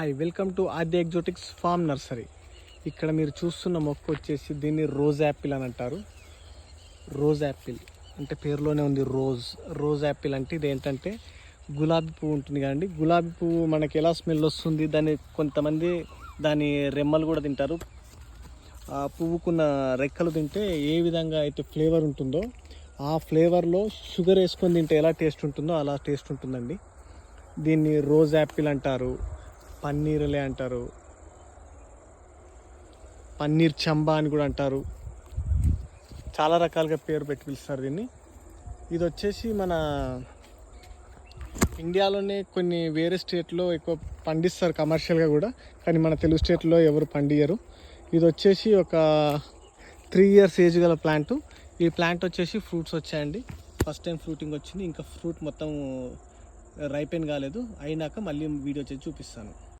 Hi, welcome to Aadya exotics farm nursery. ఇక్కడ మీరు చూస్తున్న మొక్క వచ్చేసి దీన్ని రోజ్ యాపిల్ అని అంటారు. రోజ్ యాపిల్ అంటే పేరులోనే ఉంది రోజ్ యాపిల్ అంటే ఇది ఏంటంటే గులాబీ పువ్వు ఉంటుంది కదండి. గులాబీ పువ్వు మనకి ఎలా స్మెల్ వస్తుంది, దాన్ని కొంతమంది దాని రెమ్మలు కూడా తింటారు. ఆ పువ్వుకున్న రెక్కలు తింటే ఏ విధంగా అయితే ఫ్లేవర్ ఉంటుందో ఆ ఫ్లేవర్లో షుగర్ వేసుకొని తింటే ఎలా టేస్ట్ ఉంటుందో అలా టేస్ట్ ఉంటుందండి. దీన్ని రోజ్ యాపిల్ అంటారు, పన్నీరులే అంటారు, పన్నీర్ చంబా అని కూడా అంటారు. చాలా రకాలుగా పేరు పెట్టి పిలుస్తారు దీన్ని. ఇది వచ్చేసి మన ఇండియాలోనే కొన్ని వేరే స్టేట్లో ఎక్కువ పండిస్తారు కమర్షియల్గా కూడా, కానీ మన తెలుగు స్టేట్లో ఎవరు పండియరు. ఇది వచ్చేసి ఒక 3 years ఏజ్ గల ప్లాంట్. ఈ ప్లాంట్ వచ్చేసి ఫ్రూట్స్ వచ్చాయండి. ఫస్ట్ టైం ఫ్రూటింగ్ వచ్చింది, ఇంకా ఫ్రూట్ మొత్తం రైపెన్ కాలేదు. అయినాక మళ్ళీ వీడియో చేసి చూపిస్తాను.